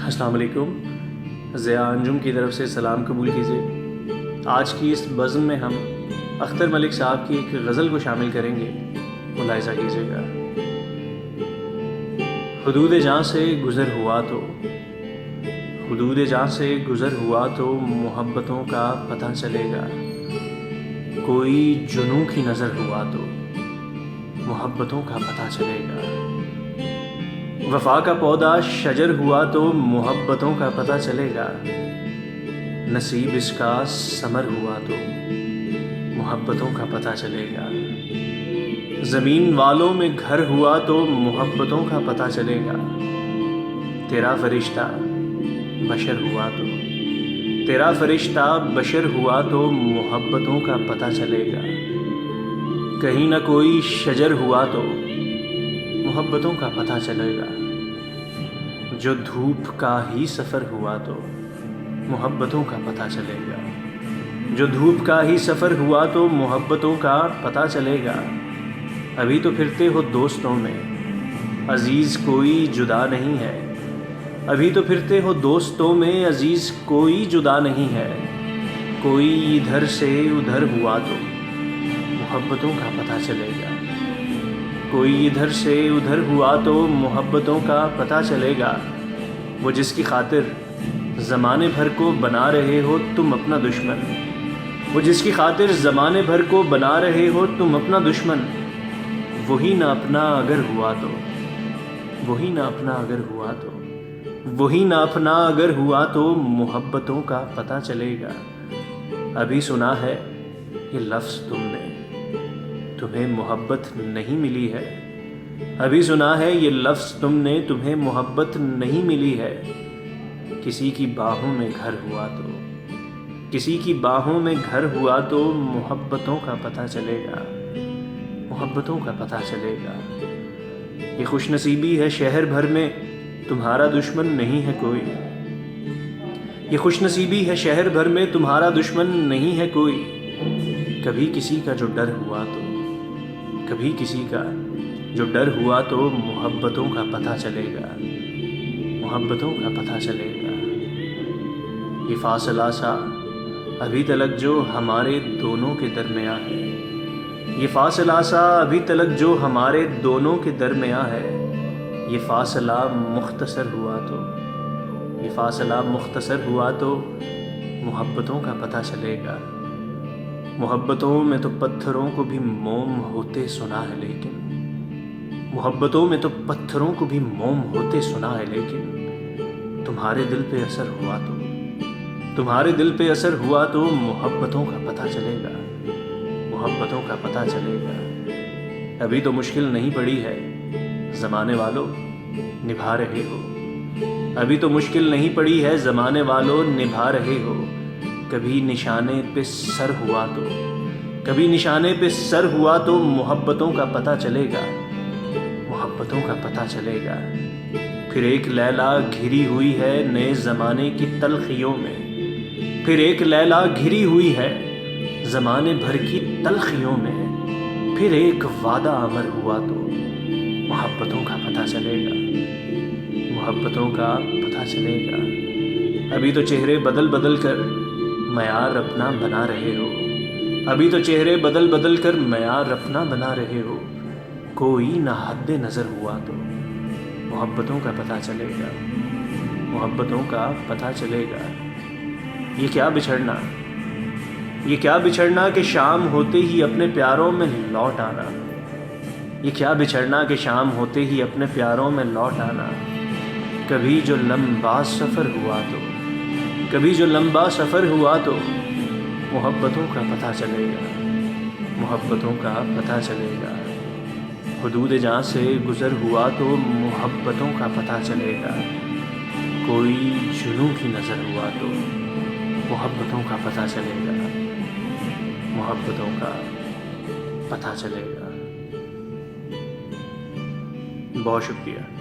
السلام علیکم. ضیاء انجم کی طرف سے سلام قبول کیجیے. آج کی اس بزم میں ہم اختر ملک صاحب کی ایک غزل کو شامل کریں گے، ملاحظہ کیجیے گا. حدود جاں سے گزر ہوا تو، حدود جاں سے گزر ہوا تو محبتوں کا پتہ چلے گا. کوئی جنوں کی نظر ہوا تو محبتوں کا پتہ چلے گا. وفا کا پودا شجر ہوا تو محبتوں کا پتہ چلے گا. نصیب اس کا ثمر ہوا تو محبتوں کا پتہ چلے گا. زمین والوں میں گھر ہوا تو محبتوں کا پتہ چلے گا. تیرا فرشتہ بشر ہوا تو، تیرا فرشتہ بشر ہوا تو محبتوں کا پتہ چلے گا. کہیں نہ کوئی شجر ہوا تو محبتوں کا پتہ چلے گا. جو دھوپ کا ہی سفر ہوا تو محبتوں کا پتہ چلے گا. جو دھوپ کا ہی سفر ہوا تو محبتوں کا پتہ چلے گا. ابھی تو پھرتے ہو دوستوں میں، عزیز کوئی جدا نہیں ہے. ابھی تو پھرتے ہو دوستوں میں، عزیز کوئی جدا نہیں ہے. کوئی ادھر سے ادھر ہوا تو محبتوں کا پتہ چلے گا. کوئی ادھر سے ادھر ہوا تو محبتوں کا پتہ چلے گا. وہ جس کی خاطر زمانے بھر کو بنا رہے ہو تم اپنا دشمن، وہ جس کی خاطر زمانے بھر کو بنا رہے ہو تم اپنا دشمن. وہی نہ اپنا اگر ہوا تو، وہی نہ اپنا اگر ہوا تو، وہی نہ اپنا اگر ہوا تو محبتوں کا پتہ چلے گا. ابھی سنا ہے یہ لفظ تم نے، تمہیں محبت نہیں ملی ہے. ابھی سنا ہے یہ لفظ تم نے، تمہیں محبت نہیں ملی ہے. کسی کی باہوں میں گھر ہوا تو، کسی کی باہوں میں گھر ہوا تو محبتوں کا پتہ چلے گا. محبتوں کا پتہ چلے گا. یہ خوش نصیبی ہے شہر بھر میں تمہارا دشمن نہیں ہے کوئی. یہ خوش نصیبی ہے شہر بھر میں تمہارا دشمن نہیں ہے کوئی. کبھی کسی کا جو ڈر ہوا تو، کبھی کسی کا جو ڈر ہوا تو محبتوں کا پتہ چلے گا. محبتوں کا پتہ چلے گا. یہ فاصلہ سا ابھی تلک جو ہمارے دونوں کے درمیاں ہے، یہ فاصلہ سا ابھی تلک جو ہمارے دونوں کے درمیاں ہے. یہ فاصلہ مختصر ہوا تو، یہ فاصلہ مختصر ہوا تو محبتوں کا پتہ چلے گا. محبتوں میں تو پتھروں کو بھی موم ہوتے سنا ہے لیکن، محبتوں میں تو پتھروں کو بھی موم ہوتے سنا ہے لیکن تمہارے دل پہ اثر ہوا تو، تمہارے دل پہ اثر ہوا تو محبتوں کا پتہ چلے گا. محبتوں کا پتہ چلے گا. ابھی تو مشکل نہیں پڑی ہے زمانے والوں نبھا رہے ہو. ابھی تو مشکل نہیں پڑی ہے زمانے والوں نبھا رہے ہو. کبھی نشانے پہ سر ہوا تو، کبھی نشانے پہ سر ہوا تو محبتوں کا پتہ چلے گا. محبتوں کا پتہ چلے گا. پھر ایک لیلا گھری ہوئی ہے نئے زمانے کی تلخیوں میں. پھر ایک لیلا گھری ہوئی ہے زمانے بھر کی تلخیوں میں. پھر ایک وعدہ امر ہوا تو محبتوں کا پتہ چلے گا. محبتوں کا پتہ چلے گا. ابھی تو چہرے بدل بدل کر معیار اپنا بنا رہے ہو. ابھی تو چہرے بدل بدل کر معیار اپنا بنا رہے ہو. کوئی نہ حد نظر ہوا تو محبتوں کا پتہ چلے گا. محبتوں کا پتہ چلے گا. یہ کیا بچھڑنا، یہ کیا بچھڑنا کہ شام ہوتے ہی اپنے پیاروں میں لوٹ آنا. یہ کیا بچھڑنا کہ شام ہوتے ہی اپنے پیاروں میں لوٹ آنا. کبھی جو لمبا سفر ہوا تو، کبھی جو لمبا سفر ہوا تو محبتوں کا پتہ چلے گا. محبتوں کا پتہ چلے گا. حدود جاں سے گزر ہوا تو محبتوں کا پتہ چلے گا. کوئی جنوں کی نظر ہوا تو محبتوں کا پتہ چلے گا. محبتوں کا پتہ چلے گا. بہت شکریہ.